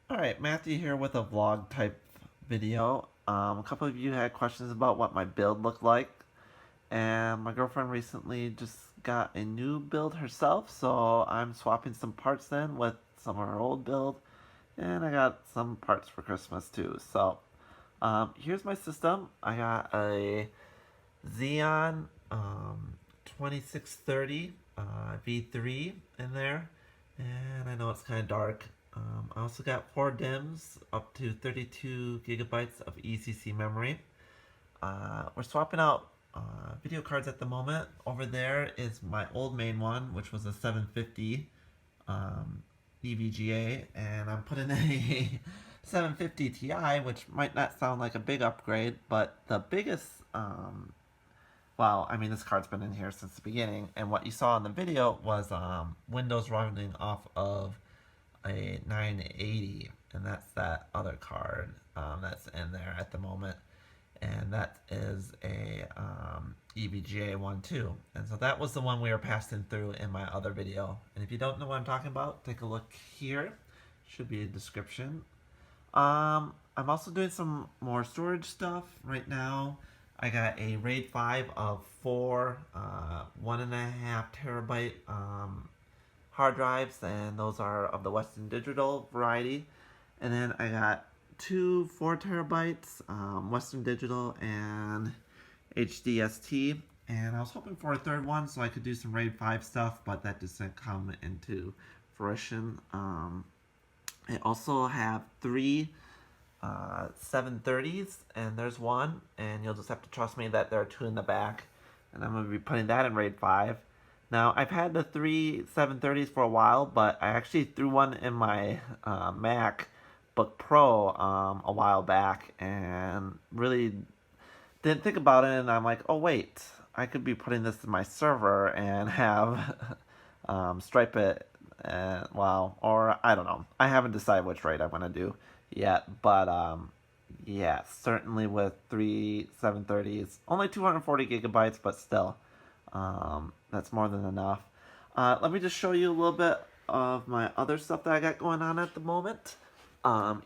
Alright, Matthew here with a vlog type video. A couple of you had questions about what my build looked like, and my girlfriend recently just got a new build herself, so I'm swapping some parts in with some of her old build, and I got some parts for Christmas too. So, here's my system. I got a Xeon 2630 V3 in there, and I know it's kind of dark. I also got 4 DIMMs up to 32 gigabytes of ECC memory. We're swapping out video cards at the moment. Over there is my old main one, which was a 750 EVGA, and I'm putting a 750 Ti, which might not sound like a big upgrade, but the biggest well, I mean, this card's been in here since the beginning, and what you saw in the video was Windows running off of a 980, and that's that other card that's in there at the moment, and that is a EVGA one too. And so that was the one we were passing through in my other video. And if you don't know what I'm talking about, take a look here. Should be a description. I'm also doing some more storage stuff right now. I got a RAID 5 of 4 1.5 terabyte hard drives, and those are of the Western Digital variety. And then I got 2 4 terabytes Western Digital and HDST. And I was hoping for a third one so I could do some RAID 5 stuff, but that just didn't come into fruition. I also have 3 730s, and there's one, and you'll just have to trust me that there are 2 in the back, and I'm going to be putting that in RAID 5. Now, I've had the 3 730s for a while, but I actually threw one in my MacBook Pro a while back, and really didn't think about it, and I'm like, oh wait, I could be putting this in my server and have stripe it, well, or I don't know. I haven't decided which RAID I'm going to do yet, but yeah, certainly with 3 730s, only 240 gigabytes, but still, that's more than enough. Let me just show you a little bit of my other stuff that I got going on at the moment.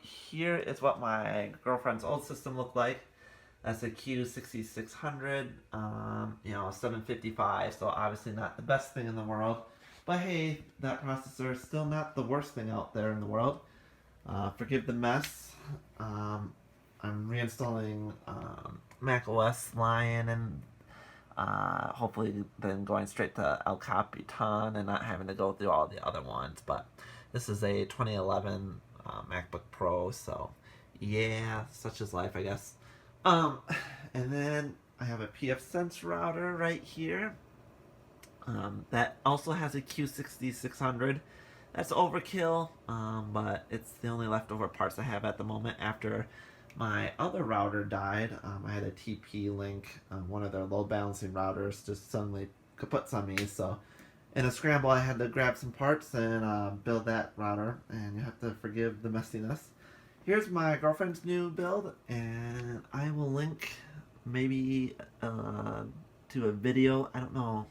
Here is what my girlfriend's old system looked like. That's a Q6600, 755, so obviously not the best thing in the world. But hey, that processor is still not the worst thing out there in the world. Forgive the mess. I'm reinstalling Mac OS Lion, and hopefully then going straight to El Capitan and not having to go through all the other ones. But this is a 2011 MacBook Pro, so yeah, such is life, I guess. Um, and then I have a pfSense router right here. That also has a Q6600. That's overkill, but it's the only leftover parts I have at the moment after my other router died. I had a TP-Link, one of their load balancing routers, just suddenly kaputs on me. So in a scramble, I had to grab some parts and build that router, and you have to forgive the messiness. Here's my girlfriend's new build, and I will link maybe to a video. I don't know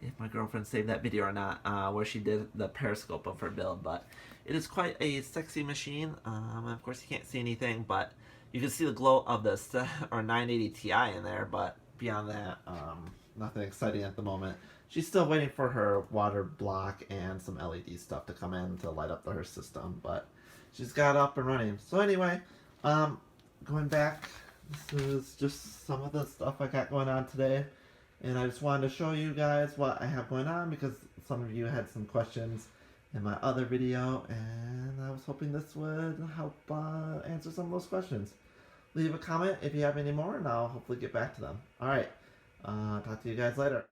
if my girlfriend saved that video or not, where she did the periscope of her build, but it is quite a sexy machine. Of course, you can't see anything, but you can see the glow of the 980 Ti in there, but beyond that, nothing exciting at the moment. She's still waiting for her water block and some LED stuff to come in to light up her system, but she's got up and running. So anyway, going back, this is just some of the stuff I got going on today. And I just wanted to show you guys what I have going on because some of you had some questions in my other video, and I was hoping this would help answer some of those questions. Leave a comment if you have any more, and I'll hopefully get back to them. Alright, talk to you guys later.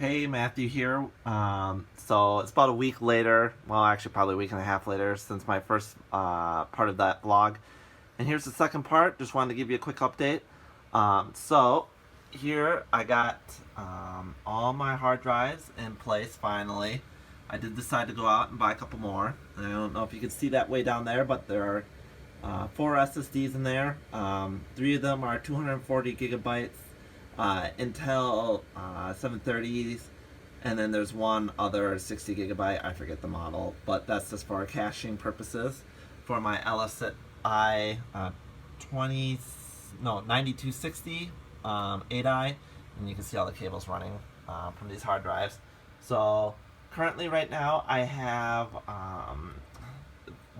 Hey, Matthew here. So it's about a week later, well, actually probably a week and a half later since my first part of that vlog. And here's the second part. Just wanted to give you a quick update. So here I got all my hard drives in place finally. I did decide to go out and buy a couple more. I don't know if you can see that way down there, but there are 4 SSDs in there. 3 of them are 240 gigabytes Intel 730s, and then there's one other 60 gigabyte, I forget the model, but that's just for caching purposes. for my Elicit i 9260 8i, and you can see all the cables running from these hard drives. So currently right now I have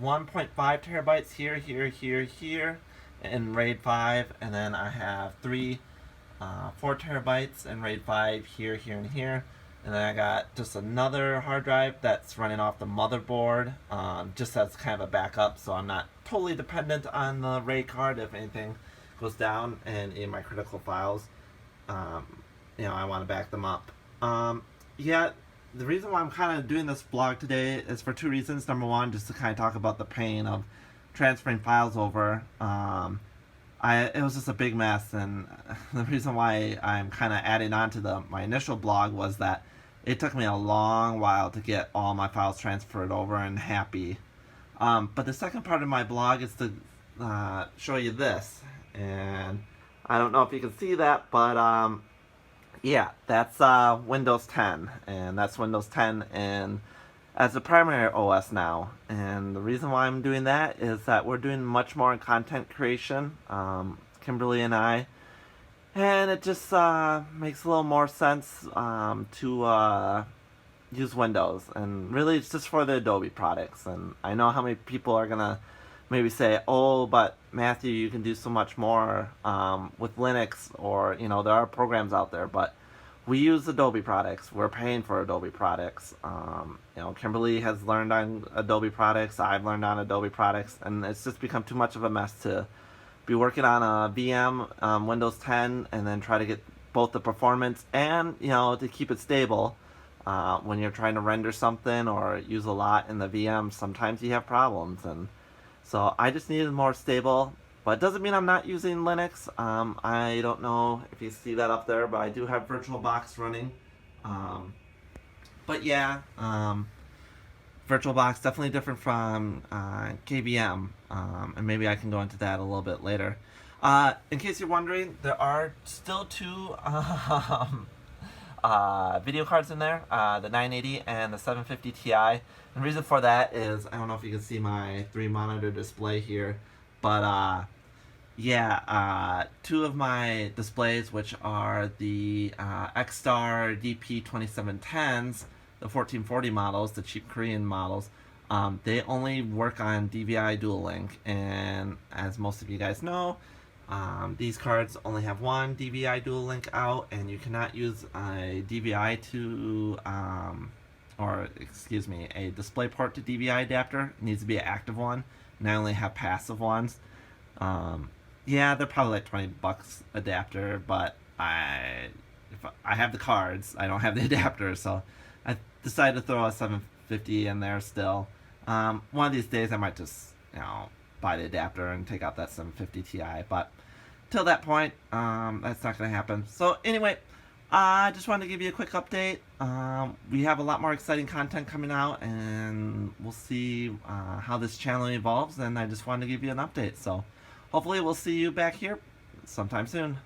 1.5 terabytes here, here in RAID 5, and then I have 4 terabytes in RAID 5 here, and here. And then I got just another hard drive that's running off the motherboard, just as kind of a backup, so I'm not totally dependent on the RAID card if anything goes down and in my critical files. I want to back them up. Yeah, the reason why I'm kind of doing this vlog today is for two reasons. Number one, just to kind of talk about the pain of transferring files over. It was just a big mess, and the reason why I'm kind of adding on to my initial blog was that it took me a long while to get all my files transferred over and happy. But the second part of my blog is to show you this, and I don't know if you can see that, but yeah, that's Windows 10, and that's Windows 10 and as the primary OS now. And the reason why I'm doing that is that we're doing much more in content creation, Kimberly and I, and it just makes a little more sense to use Windows, and really it's just for the Adobe products. And I know how many people are gonna maybe say, oh, but Matthew, you can do so much more with Linux, or there are programs out there, but we use Adobe products. We're paying for Adobe products. Kimberly has learned on Adobe products. I've learned on Adobe products, and it's just become too much of a mess to be working on a VM, Windows 10, and then try to get both the performance and to keep it stable. When you're trying to render something or use a lot in the VM, sometimes you have problems, and so I just needed more stable. But it doesn't mean I'm not using Linux. I don't know if you see that up there, but I do have VirtualBox running. But yeah, VirtualBox definitely different from KVM, and maybe I can go into that a little bit later. In case you're wondering, there are still two video cards in there, the 980 and the 750 Ti. And the reason for that is, I don't know if you can see my 3-monitor display here, but yeah, two of my displays, which are the X-Star DP2710s, the 1440 models, the cheap Korean models, they only work on DVI dual link, and as most of you guys know, these cards only have one DVI dual link out, and you cannot use a DVI to, a DisplayPort to DVI adapter. It needs to be an active one, and I only have passive ones. Yeah, they're probably like $20 adapter, but if I have the cards, I don't have the adapter, so I decided to throw a 750 in there still. One of these days I might just, buy the adapter and take out that 750 Ti, but till that point, that's not going to happen. So anyway, I just wanted to give you a quick update. We have a lot more exciting content coming out, and we'll see how this channel evolves, and I just wanted to give you an update. So hopefully we'll see you back here sometime soon.